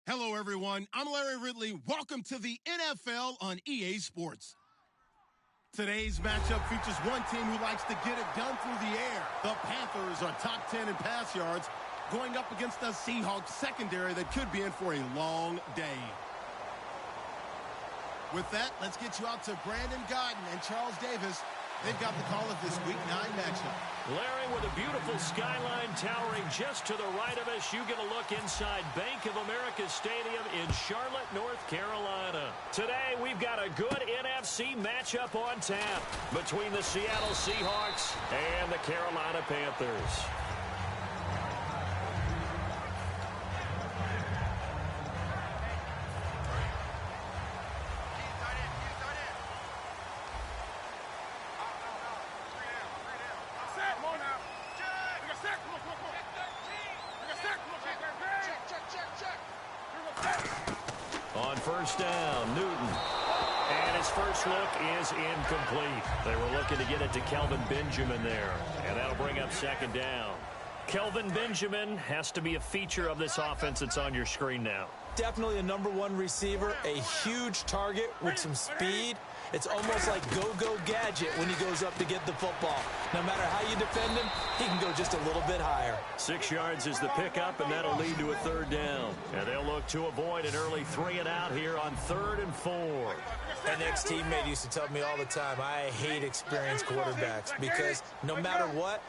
Hello, everyone. I'm Larry Ridley. Welcome to the NFL on EA Sports. Today's matchup features one team who likes to get it done through the air. The Panthers are top 10 in pass yards, going up against the Seahawks secondary that could be in for a long day. With that, let's get you out to Brandon Godden and Charles Davis. They've got the call of this Week 9 matchup. Larry, with a beautiful skyline towering just to the right of us, you get a look inside Bank of America Stadium in Charlotte, North Carolina. Today, we've got a good NFC matchup on tap between the Seattle Seahawks and the Carolina Panthers. On first down, Newton. And his first look is incomplete. They were looking to get it to Kelvin Benjamin there. And that'll bring up second down. Kelvin Benjamin has to be a feature of this offense that's on your screen now. Definitely a number one receiver, a huge target with some speed. It's almost like go-go gadget when he goes up to get the football. No matter how you defend him, he can go just a little bit higher. 6 yards is the pickup, and that'll lead to a third down. And they'll look to avoid an early 3 and out here on 3rd and 4. An ex-teammate used to tell me all the time, I hate experienced quarterbacks because no matter what,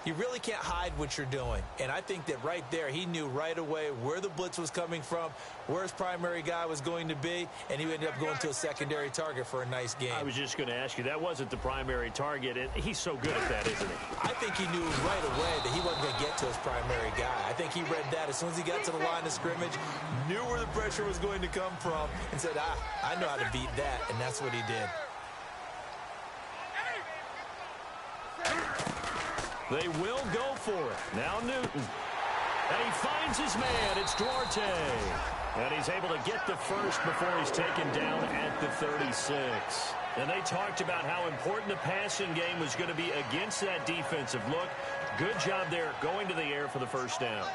you really can't hide what you're doing. And I think that right there, he knew right away where the blitz was coming from, where his primary guy was going to be, and he ended up going to a secondary target for a nice game. I was just going to ask you, that wasn't the primary target. He's so good at that, isn't he? I think he knew right away that he wasn't going to get to his primary guy. I think he read that as soon as he got to the line of scrimmage, knew where the pressure was going to come from, and said, I know how to beat that, and that's what he did. They will go for it. Now Newton. And he finds his man. It's Duarte. And he's able to get the first before he's taken down at the 36. And they talked about how important the passing game was going to be against that defensive look. Good job there going to the air for the first down.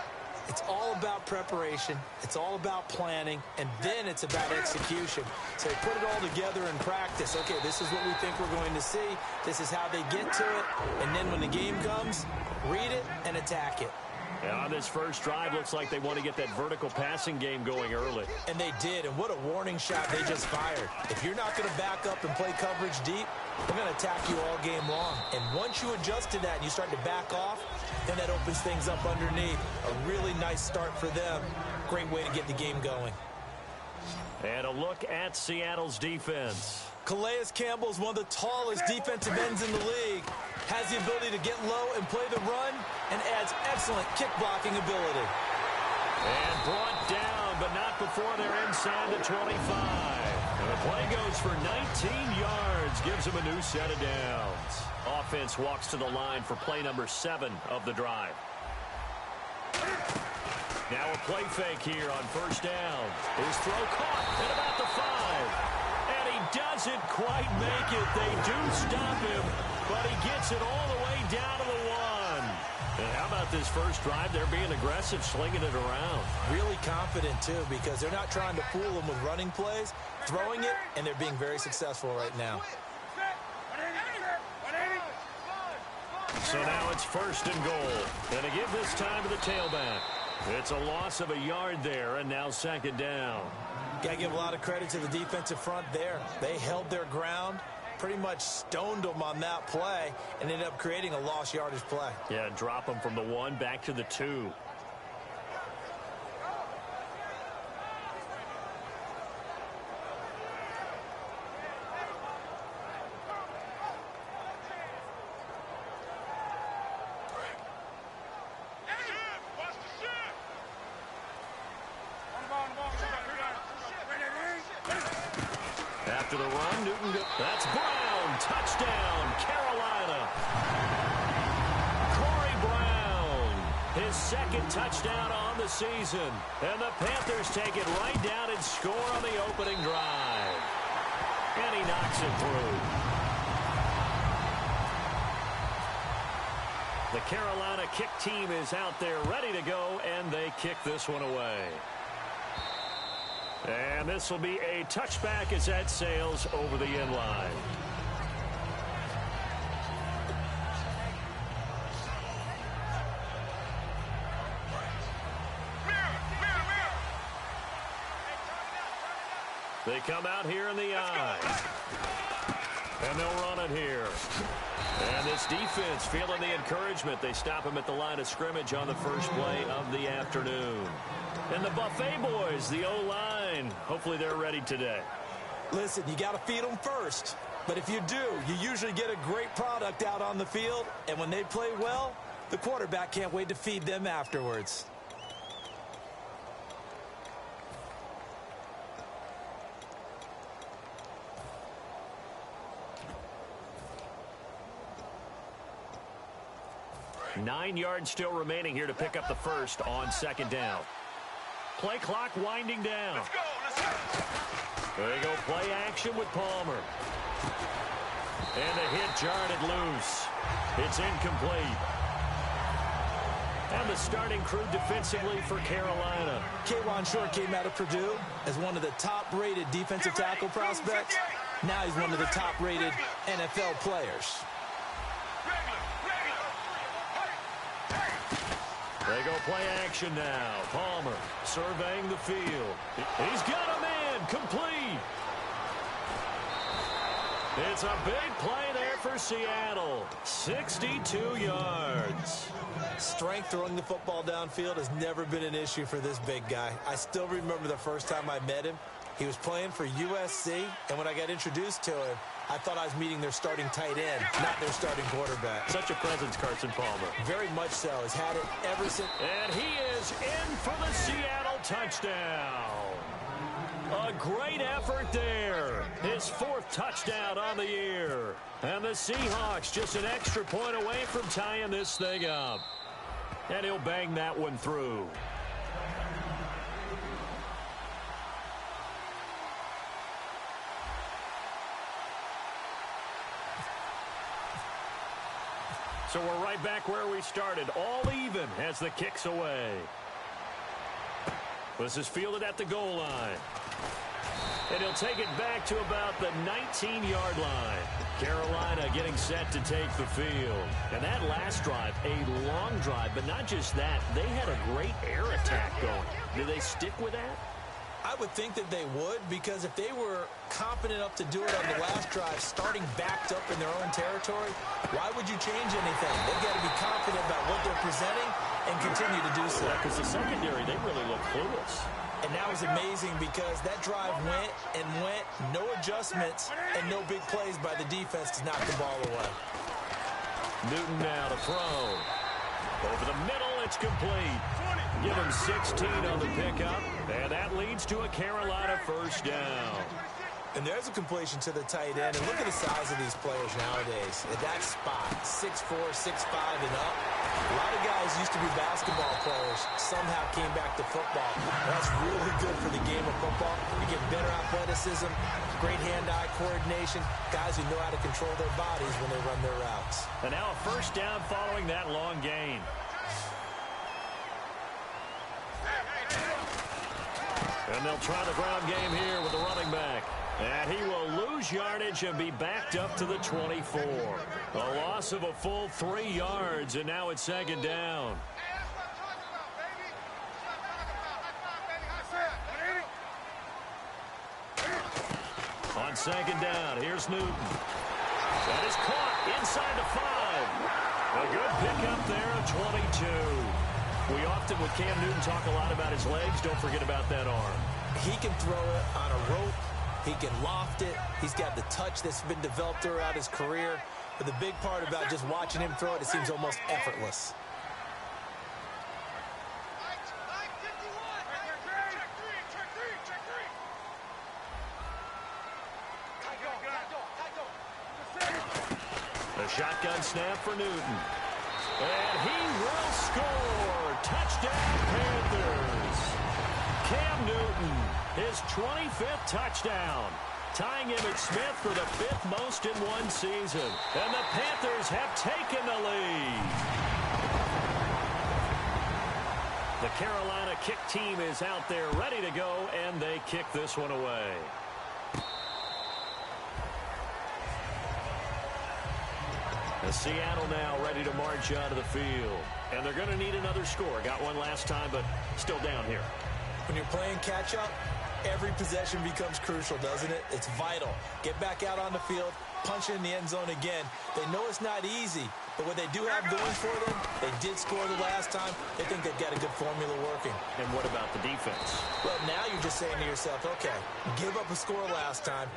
It's all about preparation. It's all about planning. And then it's about execution. So they put it all together in practice. Okay, this is what we think we're going to see. This is how they get to it. And then when the game comes, read it and attack it. And on this first drive, looks like they want to get that vertical passing game going early. And they did. And what a warning shot they just fired. If you're not going to back up and play coverage deep, they're going to attack you all game long. And once you adjust to that and you start to back off, then that opens things up underneath. A really nice start for them. Great way to get the game going. And a look at Seattle's defense. Calais Campbell is one of the tallest defensive ends in the league. Has the ability to get low and play the run and adds excellent kick blocking ability. And brought down, but not before they're inside the 25. And the play goes for 19 yards, gives him a new set of downs. Offense walks to the line for play number 7 of the drive. Now a play fake here on first down. His throw caught at about the 5. And he doesn't quite make it. They do stop him, but he gets it all the way down to the 1. And how about this first drive? They're being aggressive, slinging it around. Really confident, too, because they're not trying to fool them with running plays, throwing it, and they're being very successful right now. So now it's first and goal. And to give this time to the tailback. It's a loss of a yard there, and now second down. Got to give a lot of credit to the defensive front there. They held their ground, pretty much stoned them on that play, and ended up creating a lost yardage play. Yeah, drop them from the 1 back to the 2. After the run, Newton, that's Brown, touchdown, Carolina. Corey Brown, his second touchdown on the season. And the Panthers take it right down and score on the opening drive. And he knocks it through. The Carolina kick team is out there ready to go, and they kick this one away. And this will be a touchback as that sails over the end line. They come out here in the eye. And they'll run it here. And this defense feeling the encouragement. They stop him at the line of scrimmage on the first play of the afternoon. And the Buffet boys, the O-line, hopefully they're ready today. Listen, you got to feed them first. But if you do, you usually get a great product out on the field. And when they play well, the quarterback can't wait to feed them afterwards. Nine yards still remaining here to pick up the first on second down. Play clock winding down. Let's go. There you go, play action with Palmer. And the hit jarred it loose. It's incomplete. And the starting crew defensively for Carolina. K'Wan Short came out of Purdue as one of the top-rated defensive tackle prospects. Now he's one of the top-rated NFL players. They go play action now. Palmer surveying the field. He's got a man complete. It's a big play there for Seattle. 62 yards. Strength throwing the football downfield has never been an issue for this big guy. I still remember the first time I met him. He was playing for USC, and when I got introduced to him, I thought I was meeting their starting tight end, not their starting quarterback. Such a presence, Carson Palmer. Very much so. Has had it ever since. And he is in for the Seattle touchdown. A great effort there. His fourth touchdown on the year. And the Seahawks just an extra point away from tying this thing up. And he'll bang that one through. So we're right back where we started, all even as the kick's away. This is fielded at the goal line. And he'll take it back to about the 19-yard line. Carolina getting set to take the field. And that last drive, a long drive, but not just that. They had a great air attack going. Do they stick with that? I would think that they would, because if they were confident enough to do it on the last drive, starting backed up in their own territory, why would you change anything? They've got to be confident about what they're presenting and continue to do so. Yeah, because the secondary, they really look clueless. And that was amazing because that drive went and went, no adjustments, and no big plays by the defense to knock the ball away. Newton now to throw. Over the middle, it's complete. Give him 16 on the pickup, and that leads to a Carolina first down. And there's a completion to the tight end. And look at the size of these players nowadays. At that spot, 6'4", 6'5", and up. A lot of guys used to be basketball players, somehow came back to football. That's really good for the game of football. You get better athleticism, great hand-eye coordination, guys who know how to control their bodies when they run their routes. And now a first down following that long gain. And they'll try the ground game here with the running back. And he will lose yardage and be backed up to the 24. A loss of a full 3 yards, and now it's second down. On second down, here's Newton. That is caught inside the 5. A good pickup there of 22. We often, with Cam Newton, talk a lot about his legs. Don't forget about that arm. He can throw it on a rope. He can loft it. He's got the touch that's been developed throughout his career. But the big part about just watching him throw it, it seems almost effortless. A shotgun snap for Newton. And he will score. Touchdown, Panthers. Cam Newton, his 25th touchdown, tying Emmitt Smith for the 5th most in one season. And the Panthers have taken the lead. The Carolina kick team is out there ready to go, and they kick. kick this one away. And Seattle now ready to march out of the field. And they're going to need another score. Got one last time, but still down here. When you're playing catch-up, every possession becomes crucial, doesn't it? It's vital. Get back out on the field, punch in the end zone again. They know it's not easy, but what they do have going for them, they did score the last time. They think they've got a good formula working. And what about the defense? Well, now you're just saying to yourself, okay, give up a score last time.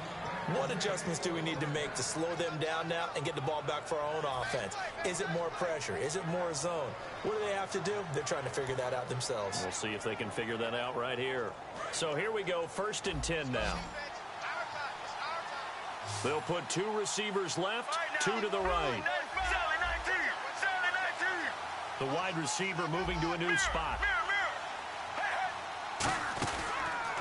What adjustments do we need to make to slow them down now and get the ball back for our own offense? Is it more pressure? Is it more zone? What do they have to do? They're trying to figure that out themselves. We'll see if they can figure that out right here. So here we go, 1st and 10 now. They'll put 2 receivers left, 2 to the right. The wide receiver moving to a new spot.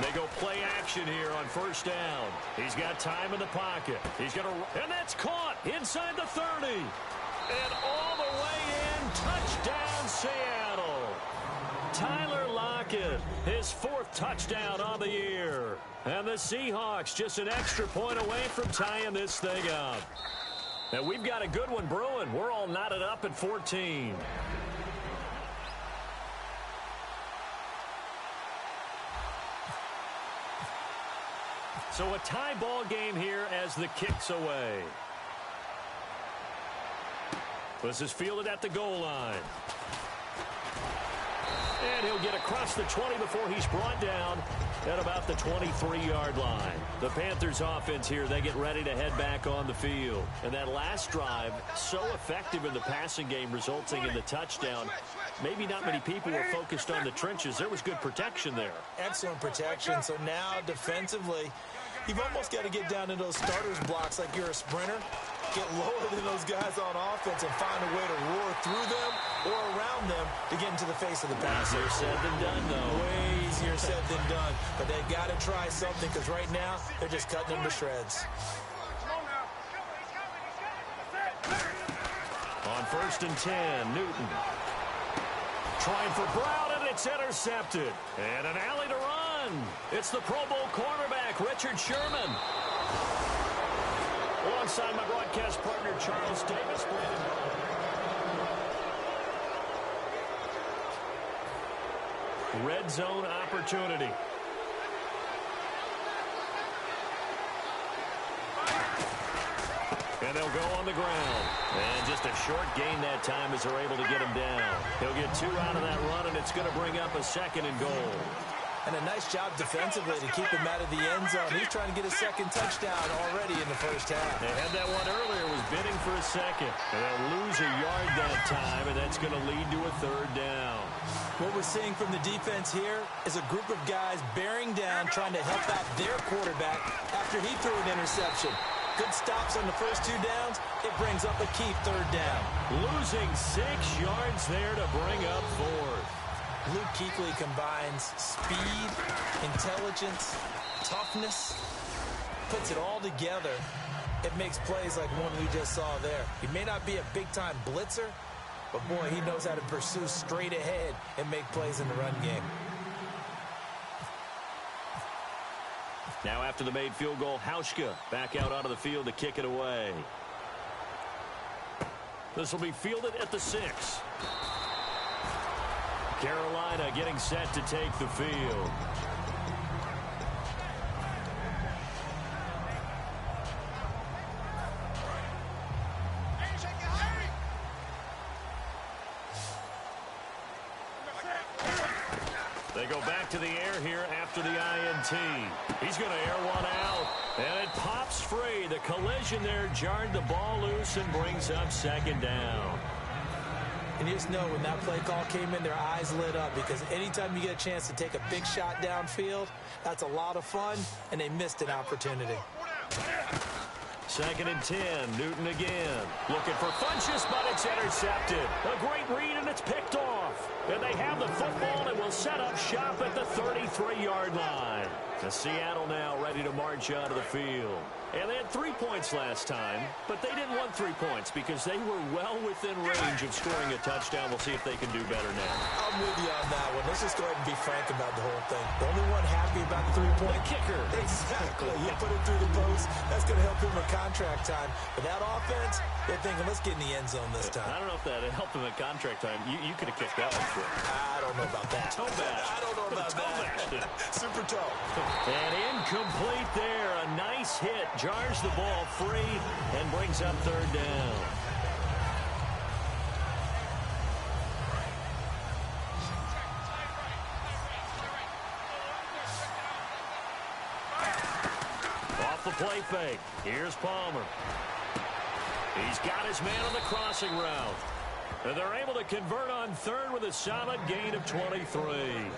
They go play action here on 1st down. He's got time in the pocket. He's going to, and that's caught inside the 30. And all the way in, touchdown Seattle. Tyler Lockett, his 4th touchdown on the year. And the Seahawks just an extra point away from tying this thing up. And we've got a good one brewing. We're all knotted up at 14. So a tie ball game here as the kick's away. This is fielded at the goal line. And he'll get across the 20 before he's brought down at about the 23-yard line. The Panthers offense here, they get ready to head back on the field. And that last drive, so effective in the passing game, resulting in the touchdown. Maybe not many people were focused on the trenches. There was good protection there. Excellent protection. So now defensively, you've almost got to get down to those starters blocks like you're a sprinter. Get lower than those guys on offense and find a way to roar through them or around them to get into the face of the passer. Easier said than done, though. Way easier said than done. But they got to try something because right now they're just cutting them to shreds. On 1st and 10, Newton. Trying for Brown, and it's intercepted. And an alley to run. It's the Pro Bowl cornerback, Richard Sherman. Alongside my broadcast partner, Charles Davis. Red zone opportunity. And they'll go on the ground. And just a short gain that time as they're able to get him down. He'll get 2 out of that run, and it's going to bring up a 2nd and goal. And a nice job defensively to keep him out of the end zone. He's trying to get a 2nd touchdown already in the 1st half. They had that one earlier, was bidding for a 2nd. And they'll lose a yard that time, and that's going to lead to a 3rd down. What we're seeing from the defense here is a group of guys bearing down, trying to help out their quarterback after he threw an interception. Good stops on the first 2 downs. It brings up a key 3rd down. Losing 6 yards there to bring up 4th. Luke Kuechly combines speed, intelligence, toughness, puts it all together. It makes plays like one we just saw there. He may not be a big-time blitzer, but boy, he knows how to pursue straight ahead and make plays in the run game. Now after the made field goal, Hauschka back out onto the field to kick it away. This will be fielded at the 6. Carolina getting set to take the field. They go back to the air here after the INT. He's going to air one out, and it pops free. The collision there jarred the ball loose and brings up 2nd down. And you just know when that play call came in, their eyes lit up because anytime you get a chance to take a big shot downfield, that's a lot of fun, and they missed an opportunity. 2nd and 10, Newton again. Looking for Funchess, but it's intercepted. A great read, and it's picked off. And they have the football and will set up shop at the 33-yard line. The Seattle now ready to march out of the field. And they had 3 points last time, but they didn't want 3 points because they were well within range of scoring a touchdown. We'll see if they can do better now. I'm with you on that one. Let's just go ahead and be frank about the whole thing. The only one happy about the 3-point kicker. Exactly. You put it through the post. That's going to help him with contract time. But that offense, they're thinking, let's get in the end zone this time. I don't know if that helped him at contract time. You could have kicked that one through. I don't know about that. Toe bash. I don't know about that. Super toe. And incomplete there. A nice hit. Jars the ball free and brings up third down. Off the play fake. Here's Palmer. He's got his man on the crossing route. And they're able to convert on third with a solid gain of 23.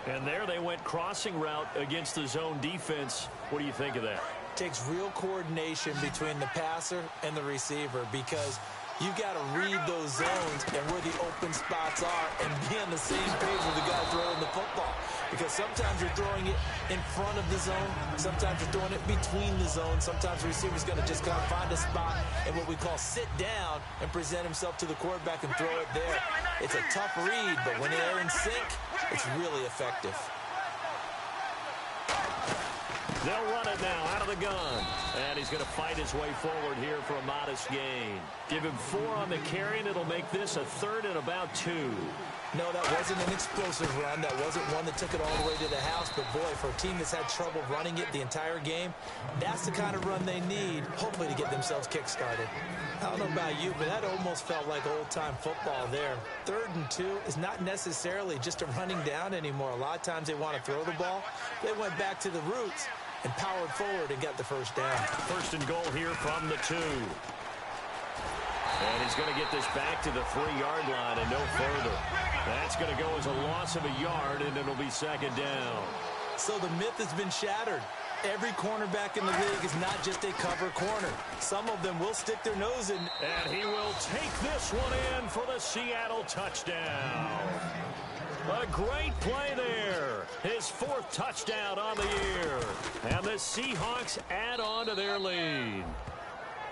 And there they went crossing route against the zone defense. What do you think of that? Takes real coordination between the passer and the receiver because you've got to read those zones and where the open spots are and be on the same page with the guy throwing the football. Because sometimes you're throwing it in front of the zone. Sometimes you're throwing it between the zones. Sometimes the receiver's going to just kind of find a spot and what we call sit down and present himself to the quarterback and throw it there. It's a tough read, but when they're in sync, it's really effective. They'll run it now out of the gun. And he's going to fight his way forward here for a modest gain. Give him 4 on the carry, and it'll make this a third and about 2. No, that wasn't an explosive run. That wasn't one that took it all the way to the house. But, boy, for a team that's had trouble running it the entire game, that's the kind of run they need, hopefully, to get themselves kick-started. I don't know about you, but that almost felt like old-time football there. 3rd and 2 is not necessarily just a running down anymore. A lot of times they want to throw the ball. They went back to the roots and powered forward and got the first down. First and goal here from the 2. And he's going to get this back to the 3-yard line and no further. That's going to go as a loss of a yard, and it'll be second down. So the myth has been shattered. Every cornerback in the league is not just a cover corner. Some of them will stick their nose in. And he will take this one in for the Seattle touchdown. A great play there. His 4th touchdown on the year. And the Seahawks add on to their lead.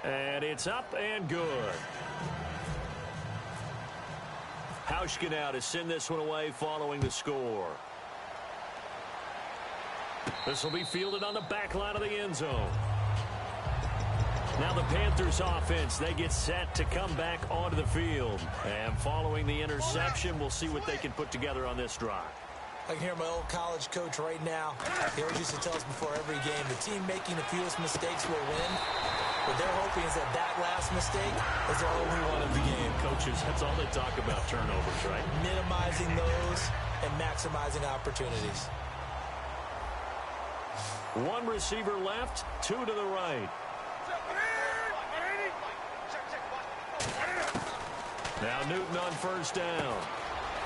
And it's up and good. Hauschka now to send this one away following the score. This will be fielded on the back line of the end zone. Now the Panthers offense, they get set to come back onto the field. And following the interception, we'll see what they can put together on this drive. I can hear my old college coach right now. He always used to tell us before every game, the team making the fewest mistakes will win. What they're hoping is that last mistake is their only one of the game. Coaches, that's all they talk about, turnovers, right? Minimizing those and maximizing opportunities. 1 receiver left, 2 to the right. Now Newton on first down.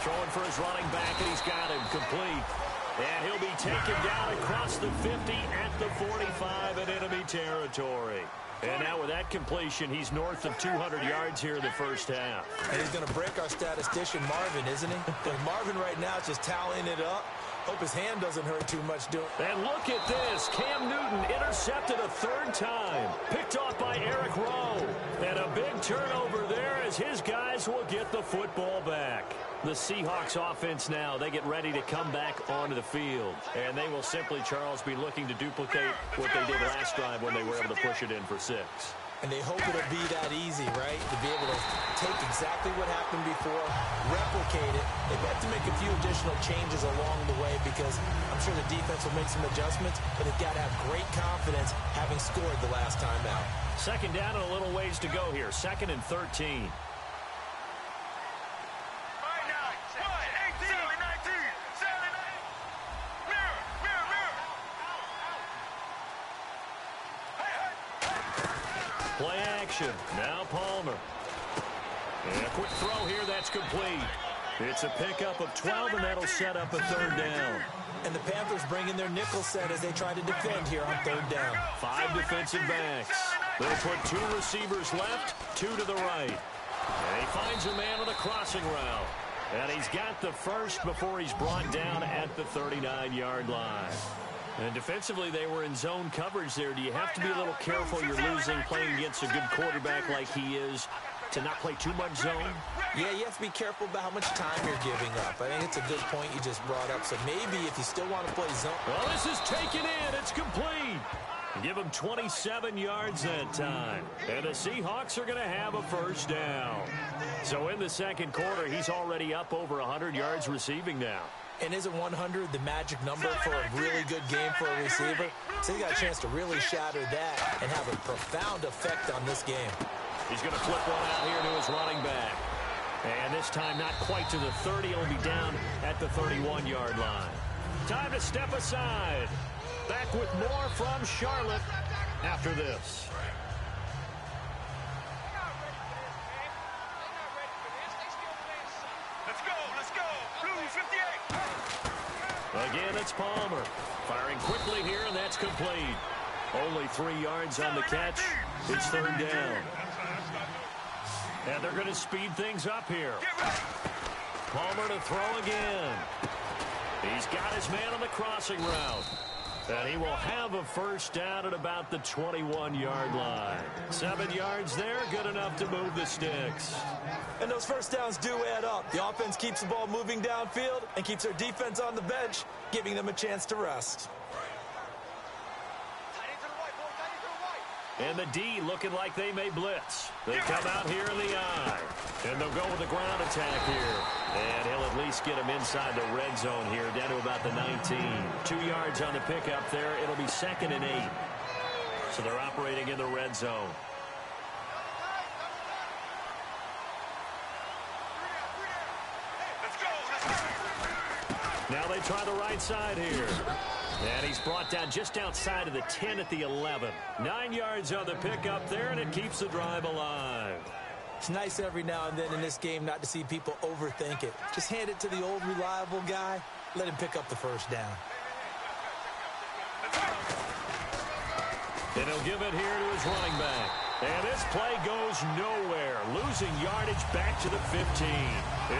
Throwing for his running back, and he's got him complete. And he'll be taken down across the 50 at the 45 in enemy territory. And now with that completion, he's north of 200 yards here in the first half. And he's going to break our statistician, Marvin, isn't he? But Marvin right now is just tallying it up. Hope his hand doesn't hurt too much doing. And look at this. Cam Newton intercepted a 3rd time. Picked off by Eric Rowe. And a big turnover there as his guys will get the football back. The Seahawks offense now, they get ready to come back onto the field. And they will simply, Charles, be looking to duplicate what they did last drive when they were able to push it in for 6. And they hope it'll be that easy, right? To be able to take exactly what happened before, replicate it. They've got to make a few additional changes along the way because I'm sure the defense will make some adjustments, but they've got to have great confidence having scored the last time out. Second down and a little ways to go here. 2nd and 13. Play action. Now Palmer. And a quick throw here. That's complete. It's a pickup of 12, and that'll set up a 3rd down. And the Panthers bring in their nickel set as they try to defend here on 3rd down. 5 defensive backs. They'll put 2 receivers left, 2 to the right. And he finds a man on the crossing route. And he's got the first before he's brought down at the 39-yard line. And defensively, they were in zone coverage there. Do you have to be a little careful? You're losing, playing against a good quarterback like he is, to not play too much zone? Yeah, you have to be careful about how much time you're giving up. I think it's a good point you just brought up. So maybe if you still want to play zone. Well, this is taken in. It's complete. Give him 27 yards that time. And the Seahawks are going to have a first down. So in the second quarter, he's already up over 100 yards receiving now. And isn't 100 the magic number for a really good game for a receiver? So he got a chance to really shatter that and have a profound effect on this game. He's going to flip one out here to his running back. And this time not quite to the 30. He'll be down at the 31-yard line. Time to step aside. Back with more from Charlotte after this. Let's go. Blue 58. Again, it's Palmer. Firing quickly here, and that's complete. Only 3 yards on the catch. It's third down. And they're going to speed things up here. Palmer to throw again. He's got his man on the crossing route. And he will have a first down at about the 21-yard line. 7 yards there, good enough to move the sticks. And those first downs do add up. The offense keeps the ball moving downfield and keeps their defense on the bench, giving them a chance to rest. And the D looking like they may blitz. They come out here in the I. And they'll go with the ground attack here. And he'll at least get him inside the red zone here, down to about the 19. 2 yards on the pickup there. It'll be 2nd and 8. So they're operating in the red zone. Now they try the right side here. And he's brought down just outside of the 10 at the 11. 9 yards on the pickup there, and it keeps the drive alive. It's nice every now and then in this game not to see people overthink it. Just hand it to the old reliable guy. Let him pick up the first down. And he'll give it here to his running back. And this play goes nowhere. Losing yardage back to the 15.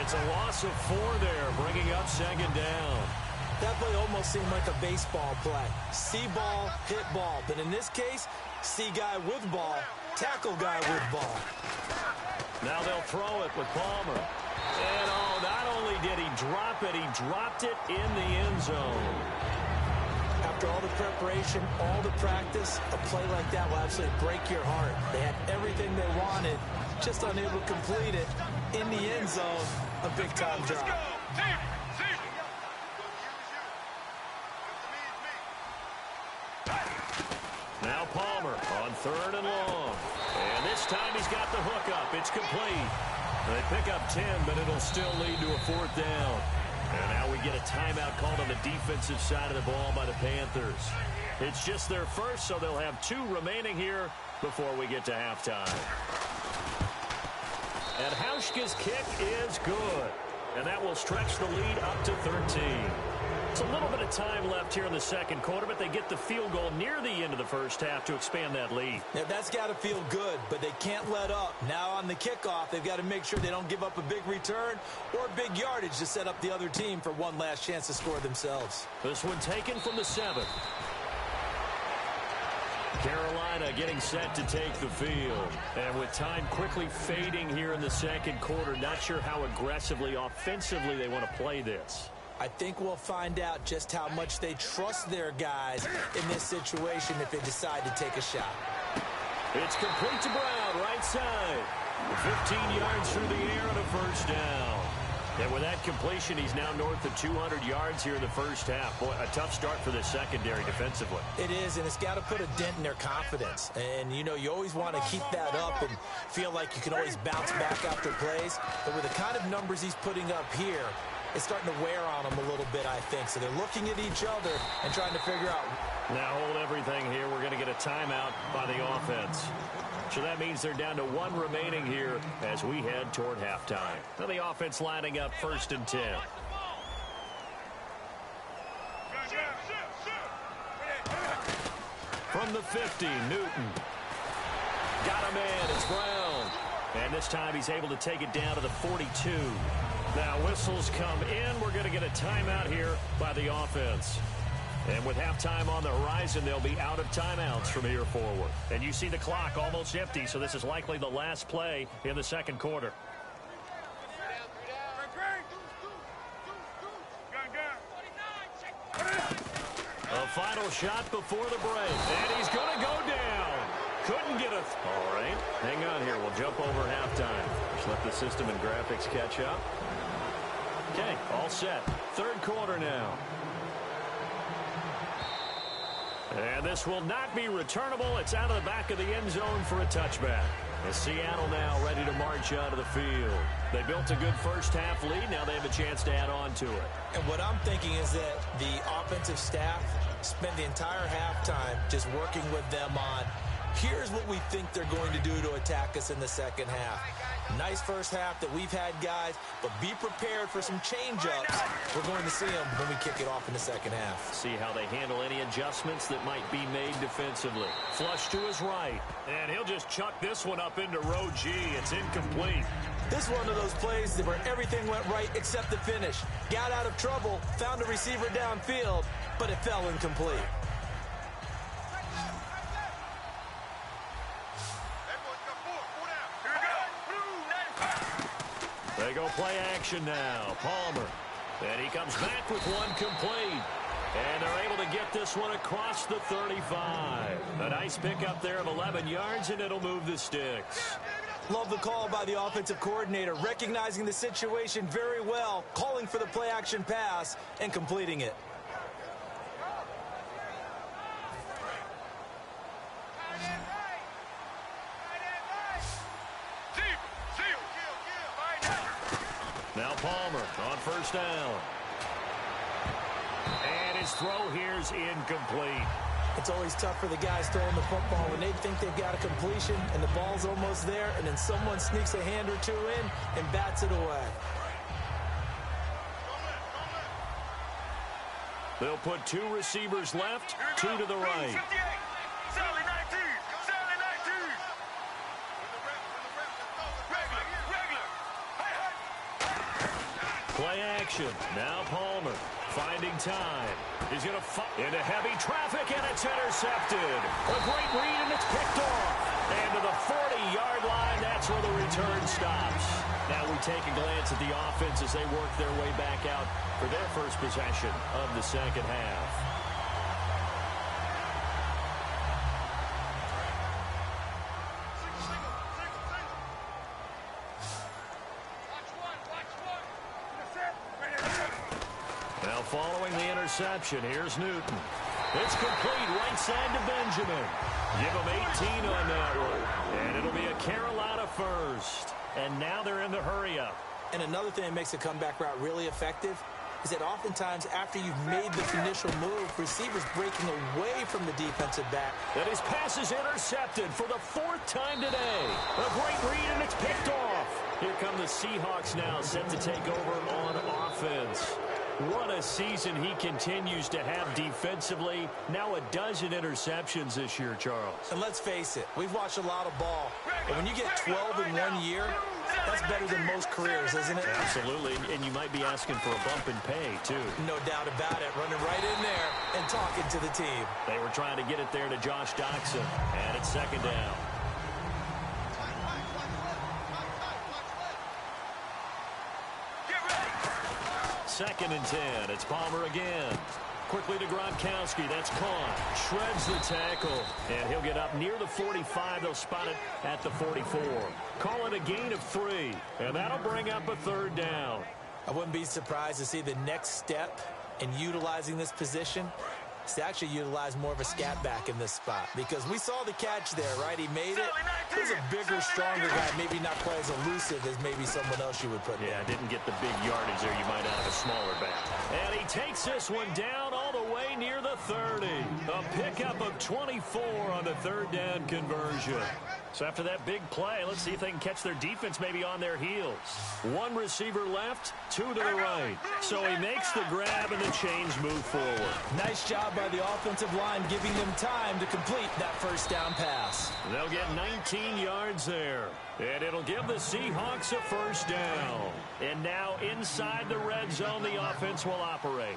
It's a loss of 4 there, bringing up 2nd down. That play almost seemed like a baseball play. See ball, hit ball. But in this case, see guy with ball, tackle guy with ball. Now they'll throw it with Palmer. And, oh, not only did he drop it, he dropped it in the end zone. After all the preparation, all the practice, a play like that will absolutely break your heart. They had everything they wanted, just unable to complete it. In the end zone, a big-time drop. Now Palmer on 3rd and long. And this time he's got the hook up. It's complete. They pick up 10, but it'll still lead to a 4th down. And now we get a timeout called on the defensive side of the ball by the Panthers. It's just their first, so they'll have 2 remaining here before we get to halftime. And Hauschka's kick is good. And that will stretch the lead up to 13. It's a little bit of time left here in the second quarter, but they get the field goal near the end of the first half to expand that lead. Yeah, that's got to feel good, but they can't let up. Now on the kickoff, they've got to make sure they don't give up a big return or big yardage to set up the other team for one last chance to score themselves. This one taken from the 7. Carolina getting set to take the field. And with time quickly fading here in the second quarter, not sure how aggressively, offensively they want to play this. I think we'll find out just how much they trust their guys in this situation if they decide to take a shot. It's complete to Brown, right side. 15 yards through the air and a first down. And with that completion, he's now north of 200 yards here in the first half. Boy, a tough start for the secondary defensively. It is, and it's got to put a dent in their confidence. And, you know, you always want to keep that up and feel like you can always bounce back after plays. But with the kind of numbers he's putting up here, it's starting to wear on them a little bit, I think. So they're looking at each other and trying to figure out. Now hold everything here. We're going to get a timeout by the offense. So that means they're down to 1 remaining here as we head toward halftime. Now the offense lining up 1st and 10. From the 50, Newton. Got a man. It's Brown. And this time he's able to take it down to the 42. Now whistles come in. We're going to get a timeout here by the offense. And with halftime on the horizon, they'll be out of timeouts from here forward. And you see the clock almost empty, so this is likely the last play in the second quarter. A final shot before the break. And he's going to go down. Couldn't get a... All right, hang on here. We'll jump over halftime. Just let the system and graphics catch up. Okay, all set. Third quarter now. And this will not be returnable. It's out of the back of the end zone for a touchback. As Seattle now ready to march out of the field. They built a good first half lead. Now they have a chance to add on to it. And what I'm thinking is that the offensive staff spent the entire halftime just working with them on, here's what we think they're going to do to attack us in the second half. Nice first half that we've had, guys, but be prepared for some change-ups. We're going to see them when we kick it off in the second half. See how they handle any adjustments that might be made defensively. Flush to his right, and he'll just chuck this one up into row G. It's incomplete. This is one of those plays where everything went right except the finish. Got out of trouble, found a receiver downfield, but it fell incomplete. They go play action now. Palmer. And he comes back with one complete. And they're able to get this one across the 35. A nice pickup there of 11 yards, and it'll move the sticks. Love the call by the offensive coordinator, recognizing the situation very well, calling for the play action pass, and completing it. Now Palmer on first down. And his throw here's incomplete. It's always tough for the guys throwing the football when they think they've got a completion and the ball's almost there, and then someone sneaks a hand or two in and bats it away. They'll put two receivers left, two to the right. Play action. Now Palmer finding time. He's going to into heavy traffic, and it's intercepted. A great read, and it's picked off. And to the 40-yard line, that's where the return stops. Now we take a glance at the offense as they work their way back out for their first possession of the second half. Now following the interception, here's Newton. It's complete right side to Benjamin. Give him 18 on that one. And it'll be a Carolina first. And now they're in the hurry-up. And another thing that makes a comeback route really effective is that oftentimes after you've made the initial move, receivers breaking away from the defensive back. And his pass is intercepted for the fourth time today. A great read, and it's picked off. Here come the Seahawks now, set to take over on offense. What a season he continues to have defensively. Now a dozen interceptions this year, Charles. And let's face it, we've watched a lot of ball. And when you get 12 in 1 year, that's better than most careers, isn't it? Absolutely, and you might be asking for a bump in pay, too. No doubt about it. Running right in there and talking to the team. They were trying to get it there to Josh Doxson, and it's second down. Second and 10. It's Palmer again. Quickly to Gronkowski. That's caught. Shreds the tackle. And he'll get up near the 45. They'll spot it at the 44. Call it a gain of 3. And that'll bring up a third down. I wouldn't be surprised to see the next step in utilizing this position is to actually utilize more of a scat back in this spot. Because we saw the catch there, right? He made it. He was a bigger, stronger guy, maybe not quite as elusive as maybe someone else you would put there. Yeah, didn't get the big yardage there. You might have a smaller back. And he takes this one down all the way near the 30. A pickup of 24 on the third down conversion. So after that big play, let's see if they can catch their defense maybe on their heels. One receiver left, two to the right. So he makes the grab and the chains move forward. Nice job by the offensive line giving them time to complete that first down pass. They'll get 19 yards there. And it'll give the Seahawks a first down. And now inside the red zone, the offense will operate.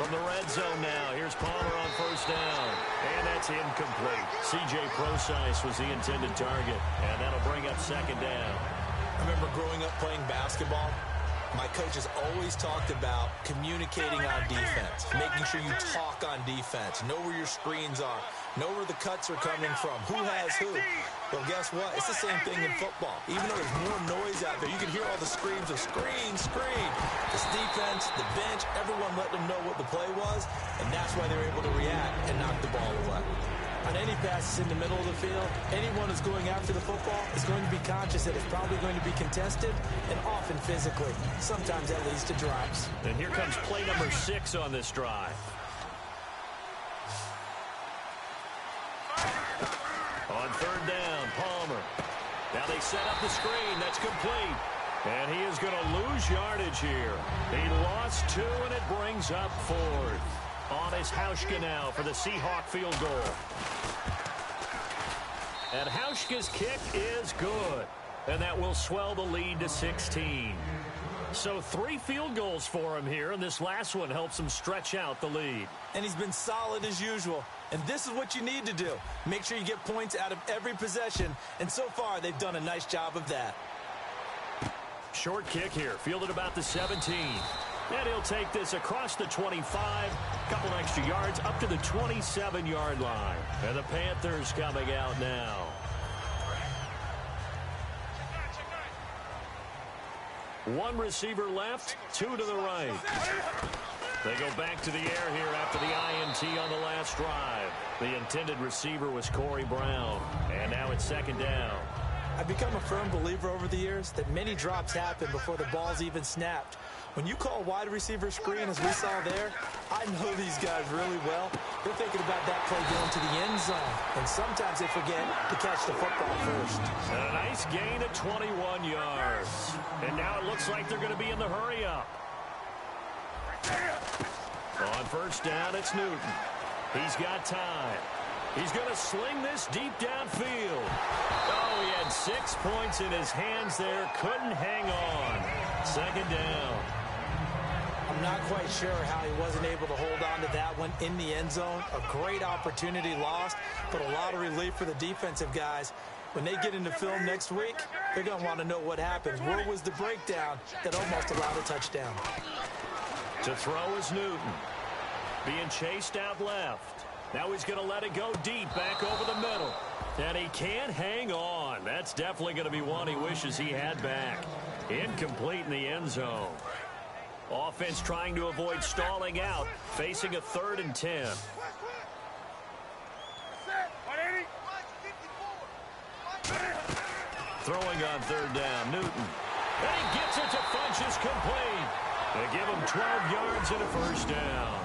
From the red zone now, here's Palmer on first down. And that's incomplete. C.J. Procise was the intended target, and that'll bring up second down. I remember growing up playing basketball. My coaches always talked about communicating on defense, making sure you talk on defense, know where your screens are, know where the cuts are coming from, who has who. Well, guess what? It's the same thing in football. Even though there's more noise out there, you can hear all the screams of screen, screen. This defense, the bench, everyone let them know what the play was, and that's why they were able to react and knock the ball away. On any passes in the middle of the field, anyone who's going after the football is going to be conscious that it's probably going to be contested and often physically. Sometimes that leads to drives. And here comes play number 6 on this drive. On third down, Palmer. Now they set up the screen. That's complete. And he is going to lose yardage here. He lost 2, and it brings up 4th. On is Hauschka now for the Seahawk field goal. And Hauschka's kick is good. And that will swell the lead to 16. So 3 field goals for him here, and this last one helps him stretch out the lead. And he's been solid as usual. And this is what you need to do. Make sure you get points out of every possession. And so far, they've done a nice job of that. Short kick here, fielded about the 17. And he'll take this across the 25, couple extra yards up to the 27-yard line. And the Panthers coming out now. One receiver left, 2 to the right. They go back to the air here after the INT on the last drive. The intended receiver was Corey Brown. And now it's second down. I've become a firm believer over the years that many drops happen before the ball's even snapped. When you call wide receiver screen, as we saw there, I know these guys really well. They're thinking about that play going to the end zone. And sometimes they forget to catch the football first. And a nice gain of 21 yards. And now it looks like they're going to be in the hurry-up. On first down, it's Newton. He's got time. He's going to sling this deep downfield. Oh, he had 6 points in his hands there. Couldn't hang on. Second down. I'm not quite sure how he wasn't able to hold on to that one in the end zone. A great opportunity lost, but a lot of relief for the defensive guys. When they get into film next week, they're going to want to know what happened. Where was the breakdown that almost allowed a touchdown? To throw is Newton. Being chased out left. Now he's going to let it go deep back over the middle. And he can't hang on. That's definitely going to be one he wishes he had back. Incomplete in the end zone. Offense trying to avoid stalling out, facing a 3rd and 10. Throwing on third down, Newton. And he gets it to Funchess complete. They give him 12 yards and a first down.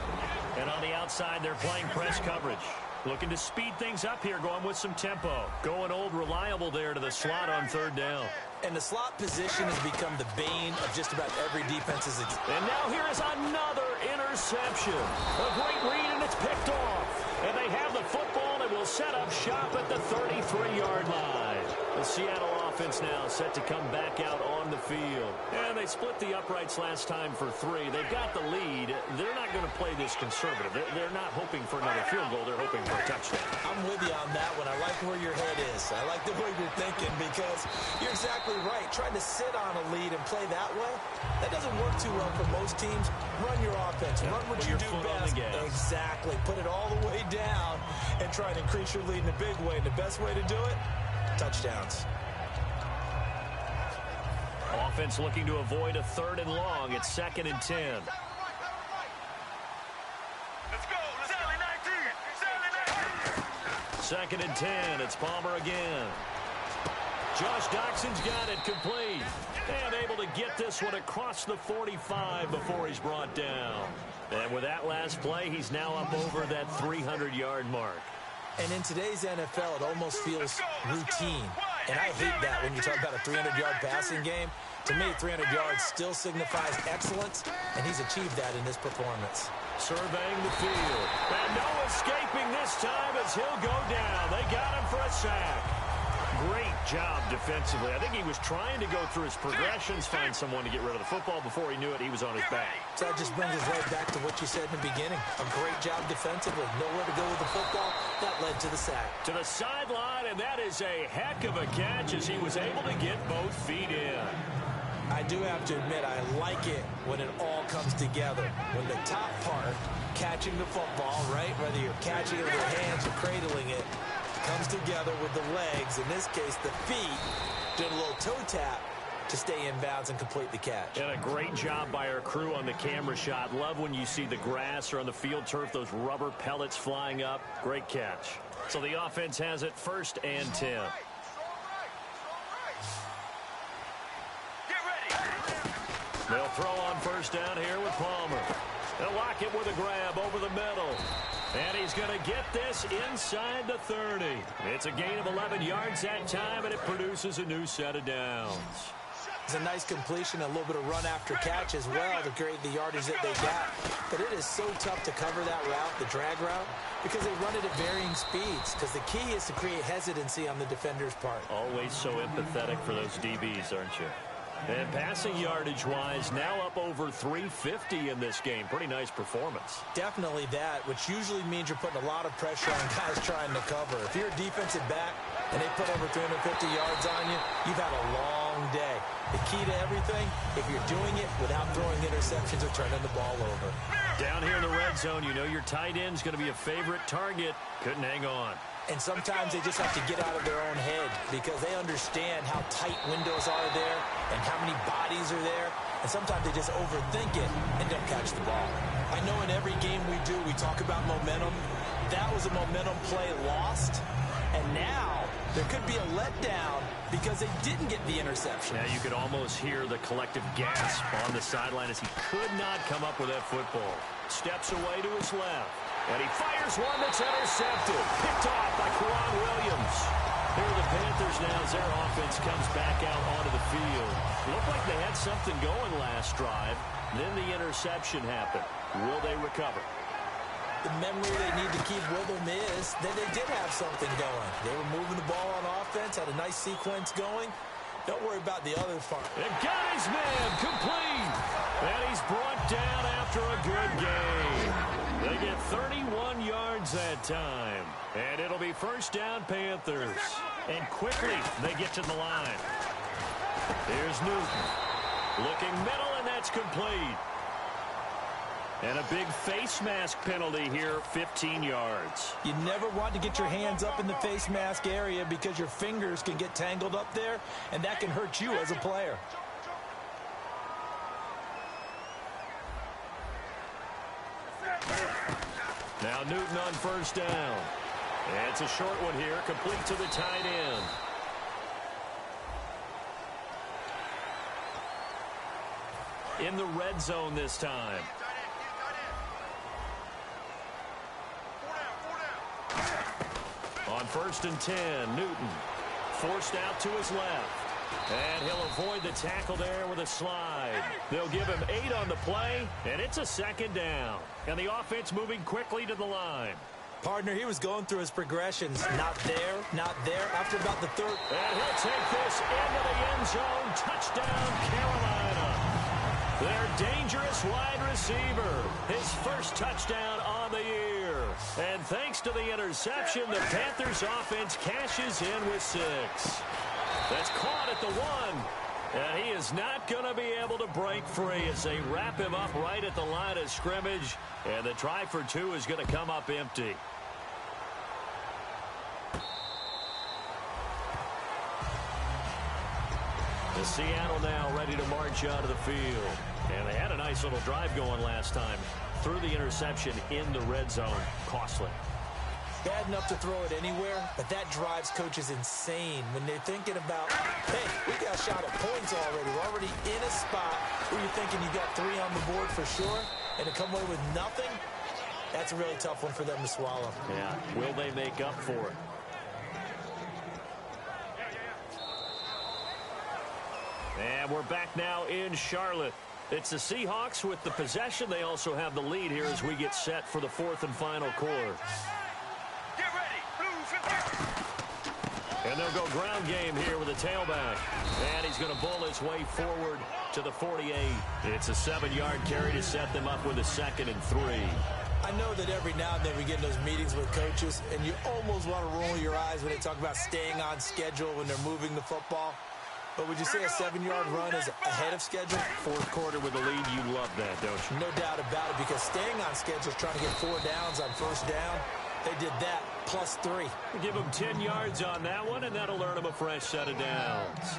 And on the outside, they're playing press coverage. Looking to speed things up here, going with some tempo. Going old reliable there to the slot on third down. And the slot position has become the bane of just about every defense's. And now here is another interception. A great read, and it's picked off. And they have the football and will set up shop at the 33-yard line. The Seattle offense now set to come back out on the field. And they split the uprights last time for 3. They've got the lead. They're not going to play this conservative. They're not hoping for another field goal. They're hoping for a touchdown. I'm with you on that one. I like where your head is. I like the way you're thinking because you're exactly right. Trying to sit on a lead and play that way, that doesn't work too well for most teams. Run your offense. Run what you do best. Exactly. Put it all the way down and try and increase your lead in a big way. And the best way to do it, touchdowns. Offense looking to avoid a 3rd and long. It's 2nd and 10. Let's go. Sally 19. Sally 19. 2nd and 10. It's Palmer again. Josh Doxson's got it complete. And able to get this one across the 45 before he's brought down. And with that last play, he's now up over that 300-yard mark. And in today's NFL, it almost feels routine. And I hate that when you talk about a 300-yard passing game. To me, 300 yards still signifies excellence, and he's achieved that in this performance. Surveying the field. And no escaping this time as he'll go down. They got him for a sack. Great job defensively. I think he was trying to go through his progressions, find someone to get rid of the football. Before he knew it, he was on his back. So that just brings us right back to what you said in the beginning. A great job defensively. Nowhere to go with the football. That led to the sack. To the sideline, and that is a heck of a catch as he was able to get both feet in. I do have to admit, I like it when it all comes together. When the top part, catching the football, right, whether you're catching it with your hands or cradling it, comes together with the legs, in this case the feet, doing a little toe tap to stay in bounds and complete the catch. And a great job by our crew on the camera shot. Love when you see the grass or on the field turf, those rubber pellets flying up. Great catch. So the offense has it 1st and 10. They'll throw on 1st down here with Palmer. They'll lock it with a grab over the middle. And he's going to get this inside the 30. It's a gain of 11 yards that time, and it produces a new set of downs. It's a nice completion, a little bit of run after catch as well to create the yardage that they got. But it is so tough to cover that route, the drag route, because they run it at varying speeds. Because the key is to create hesitancy on the defender's part. Always so empathetic for those DBs, aren't you? And passing yardage-wise, now up over 350 in this game. Pretty nice performance. Definitely that, which usually means you're putting a lot of pressure on guys trying to cover. If you're a defensive back and they put over 350 yards on you, you've had a long day. The key to everything, if you're doing it without throwing interceptions or turning the ball over. Down here in the red zone, you know your tight end's going to be a favorite target. Couldn't hang on. And sometimes they just have to get out of their own head because they understand how tight windows are there and how many bodies are there. And sometimes they just overthink it and don't catch the ball. I know in every game we do, we talk about momentum. That was a momentum play lost. And now there could be a letdown because they didn't get the interception. Now you could almost hear the collective gasp on the sideline as he could not come up with that football. Steps away to his left. And he fires one that's intercepted. Picked off by Quran Williams. Here are the Panthers now as their offense comes back out onto the field. Looked like they had something going last drive. Then the interception happened. Will they recover? The memory they need to keep with them is that they did have something going. They were moving the ball on offense, had a nice sequence going. Don't worry about the other part. And got his man complete. And he's brought down after a good game. They get 31 yards that time. And it'll be 1st down Panthers. And quickly they get to the line. Here's Newton. Looking middle, and that's complete. And a big face mask penalty here, 15 yards. You never want to get your hands up in the face mask area because your fingers can get tangled up there, and that can hurt you as a player. Now Newton on 1st down. And it's a short one here, complete to the tight end. In the red zone this time. On 1st and 10, Newton forced out to his left. And he'll avoid the tackle there with a slide. They'll give him 8 on the play, and it's a 2nd down. And the offense moving quickly to the line. Partner, he was going through his progressions. Not there, not there. After about the 3rd. And he'll take this into the end zone. Touchdown, Carolina. Their dangerous wide receiver. His 1st touchdown on the year. And thanks to the interception, the Panthers offense cashes in with 6. That's caught at the 1. And he is not going to be able to break free as they wrap him up right at the line of scrimmage. And the try for 2 is going to come up empty. The Seattle now ready to march out of the field. And they had a nice little drive going last time. Threw the interception in the red zone. Costly. Bad enough to throw it anywhere, but that drives coaches insane when they're thinking about, hey, we got a shot at points already. We're already in a spot where you're thinking you got 3 on the board for sure, and to come away with nothing, that's a really tough one for them to swallow. Yeah, will they make up for it? And we're back now in Charlotte. It's the Seahawks with the possession. They also have the lead here as we get set for the 4th and final quarter. And they'll go ground game here with a tailback. And he's going to bull his way forward to the 48. It's a 7-yard carry to set them up with a 2nd and 3. I know that every now and then we get in those meetings with coaches, and you almost want to roll your eyes when they talk about staying on schedule when they're moving the football. But would you say a 7-yard run is ahead of schedule? Fourth quarter with the lead, you love that, don't you? No doubt about it, because staying on schedule is trying to get 4 downs on first down. They did that, plus 3. Give them 10 yards on that one, and that'll earn them a fresh set of downs.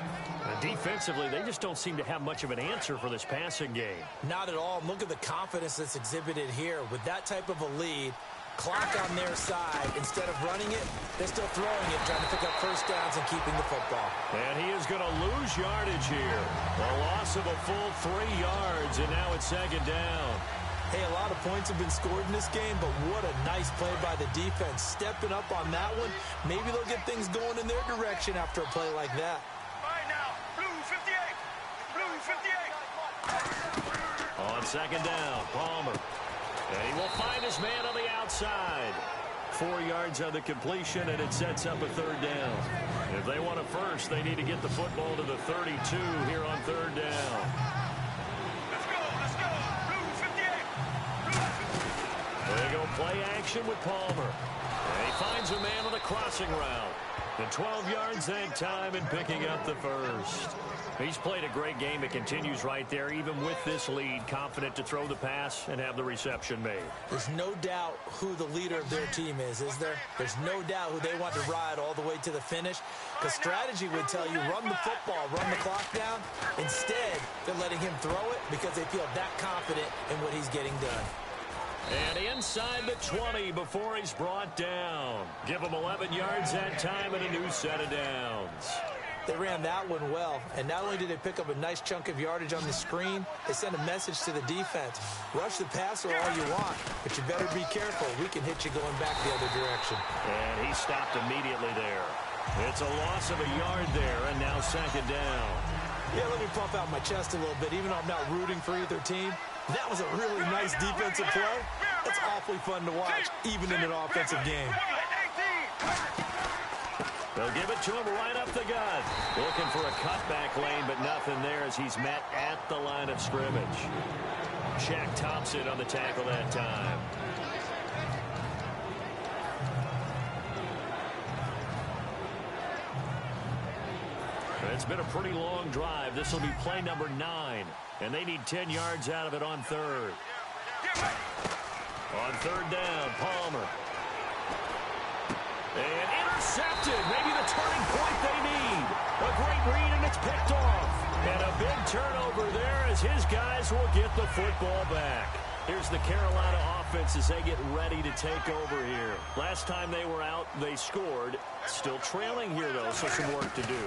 Defensively, they just don't seem to have much of an answer for this passing game. Not at all. Look at the confidence that's exhibited here. With that type of a lead, clock on their side, instead of running it, they're still throwing it, trying to pick up first downs and keeping the football. And he is going to lose yardage here. A loss of a full 3 yards, and now it's 2nd down. Hey, a lot of points have been scored in this game, but what a nice play by the defense. Stepping up on that one, maybe they'll get things going in their direction after a play like that. On 2nd down, Palmer. And he will find his man on the outside. 4 yards on the completion, and it sets up a 3rd down. If they want a first, they need to get the football to the 32 here on 3rd down. Let's go. Blue 58. They go play action with Palmer. And he finds a man on the crossing route. And 12 yards that time and picking up the first. He's played a great game. It continues right there, even with this lead, confident to throw the pass and have the reception made. There's no doubt who the leader of their team is there? There's no doubt who they want to ride all the way to the finish. Because strategy would tell you, run the football, run the clock down. Instead, they're letting him throw it because they feel that confident in what he's getting done. And inside the 20 before he's brought down. Give him 11 yards that time and a new set of downs. They ran that one well, and not only did they pick up a nice chunk of yardage on the screen, they sent a message to the defense. Rush the passer all you want, but you better be careful. We can hit you going back the other direction. And he stopped immediately there. It's a loss of a yard there, and now 2nd down. Yeah, let me puff out my chest a little bit, even though I'm not rooting for either team. That was a really nice defensive play. That's awfully fun to watch, even in an offensive game. They'll give it to him right up the gut. Looking for a cutback lane, but nothing there as he's met at the line of scrimmage. Shaq Thompson on the tackle that time. It's been a pretty long drive. This will be play number 9, and they need 10 yards out of it on 3rd. On 3rd down, Palmer. And intercepted. Maybe the turning point they need. A great read, and it's picked off. And a big turnover there as his guys will get the football back. Here's the Carolina offense as they get ready to take over here. Last time they were out, they scored. Still trailing here, though, so some work to do.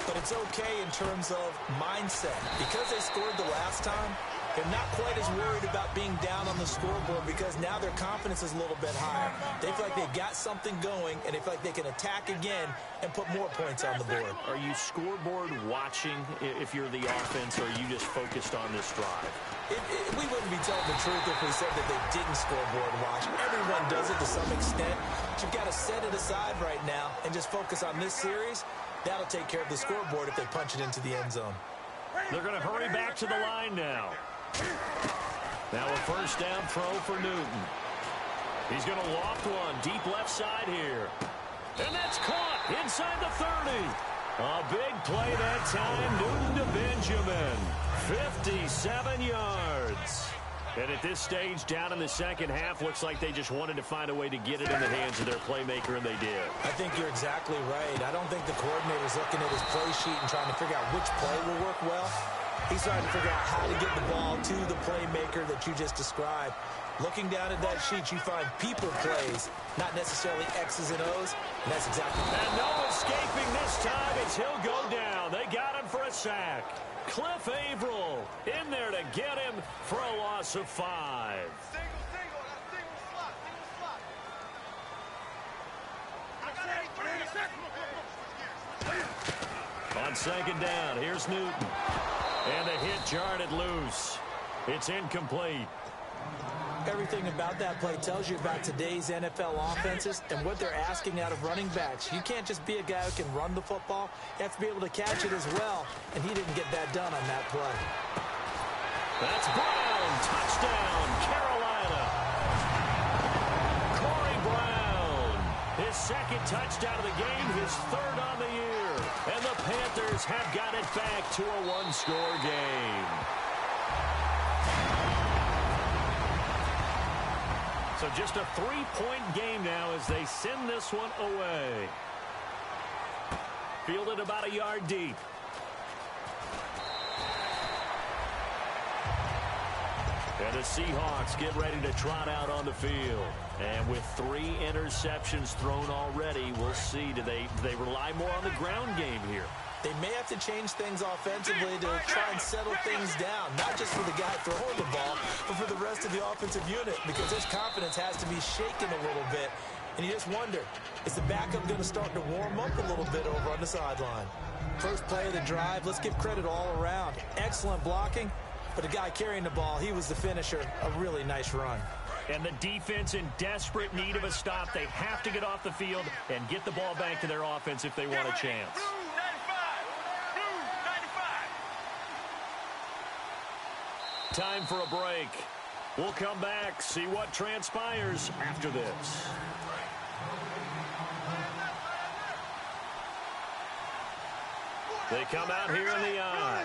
But it's okay in terms of mindset. Because they scored the last time, they're not quite as worried about being down on the scoreboard because now their confidence is a little bit higher. They feel like they've got something going, and they feel like they can attack again and put more points on the board. Are you scoreboard watching if you're the offense, or are you just focused on this drive? We wouldn't be telling the truth if we said that they didn't scoreboard watch. Everyone does it to some extent. But you've got to set it aside right now and just focus on this series. That'll take care of the scoreboard if they punch it into the end zone. They're going to hurry back to the line now. Now a first down throw for Newton. He's going to loft one deep left side here. And that's caught inside the 30. A big play that time. Newton to Benjamin. 57 yards. And at this stage, down in the second half, looks like they just wanted to find a way to get it in the hands of their playmaker, and they did. I think you're exactly right. I don't think the coordinator's looking at his play sheet and trying to figure out which play will work well. He's trying to figure out how to get the ball to the playmaker that you just described. Looking down at that sheet, you find people plays, not necessarily X's and O's, and that's exactly right. And no escaping this time as he'll go down. They got him for a sack. Cliff Averill in there to get him for a loss of 5. On second down, here's Newton. And the hit jarred it loose. It's incomplete. Everything about that play tells you about today's NFL offenses and what they're asking out of running backs. You can't just be a guy who can run the football. You have to be able to catch it as well, and he didn't get that done on that play. That's Brown. Touchdown, Carolina. Corey Brown. His second touchdown of the game, his third on the year. And the Panthers have got it back to a one-score game. So just a 3-point game now as they send this one away. Fielded about a yard deep. And the Seahawks get ready to trot out on the field. And with 3 interceptions thrown already, we'll see. Do they rely more on the ground game here? They may have to change things offensively to try and settle things down, not just for the guy throwing the ball, but for the rest of the offensive unit, because his confidence has to be shaken a little bit. And you just wonder, is the backup going to start to warm up a little bit over on the sideline? First play of the drive, let's give credit all around. Excellent blocking, but the guy carrying the ball, he was the finisher. A really nice run. And the defense in desperate need of a stop. They have to get off the field and get the ball back to their offense if they want a chance. Time for a break. We'll come back, see what transpires after this. They come out here in the eye.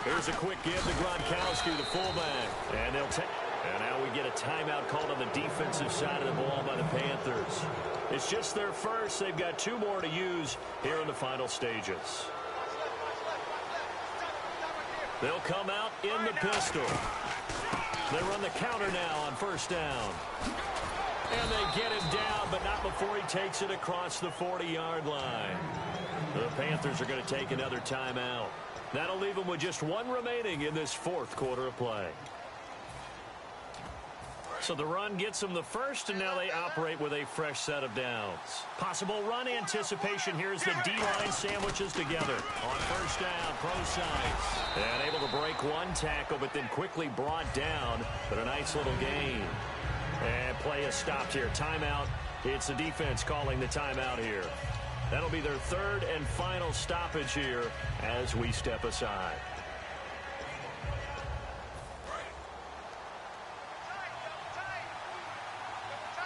Here's a quick give to Gronkowski, the fullback. And they'll take. And now we get a timeout called on the defensive side of the ball by the Panthers. It's just their first. They've got 2 more to use here in the final stages. They'll come out in the pistol. They run the counter now on first down. And they get him down, but not before he takes it across the 40-yard line. The Panthers are going to take another timeout. That'll leave them with just 1 remaining in this 4th quarter of play. So the run gets them the first, and now they operate with a fresh set of downs. Possible run anticipation here as the D-line sandwiches together. On first down, Prosise. And able to break 1 tackle, but then quickly brought down. But a nice little gain. And play is stopped here. Timeout. It's the defense calling the timeout here. That'll be their 3rd and final stoppage here as we step aside.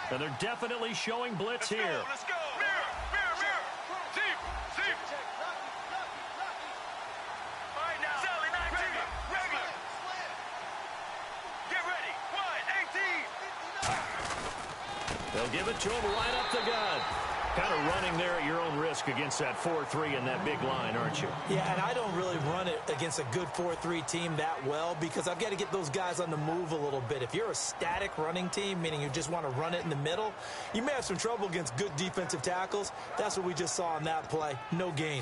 And they're definitely showing blitz here. Let's go. Mirror, mirror, mirror. Deep, deep. All right, now. Sally, 19. Regular. Get ready. 1, 18. They'll give it to him right up the gut. Kind of running there at your own risk against that 4-3 and that big line, aren't you? Yeah, and I don't really run it against a good 4-3 team that well because I've got to get those guys on the move a little bit. If you're a static running team, meaning you just want to run it in the middle, you may have some trouble against good defensive tackles. That's what we just saw on that play. No gain.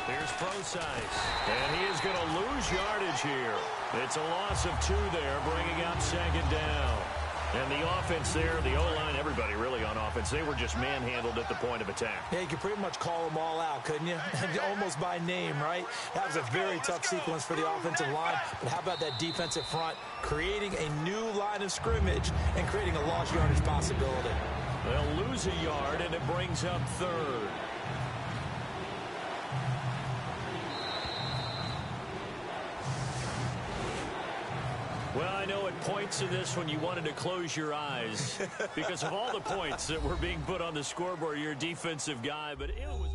Here's Prosise. And he is going to lose yardage here. It's a loss of 2 there, bringing up 2nd down. And the offense there, the O-line, everybody really on offense, they were just manhandled at the point of attack. Yeah, you could pretty much call them all out, couldn't you? Almost by name, right? That was a very tough sequence for the offensive line. But how about that defensive front creating a new line of scrimmage and creating a lost yardage possibility? They'll lose a yard, and it brings up 3rd. Well, I know at points in this when you wanted to close your eyes because of all the points that were being put on the scoreboard, you're a defensive guy, but it was...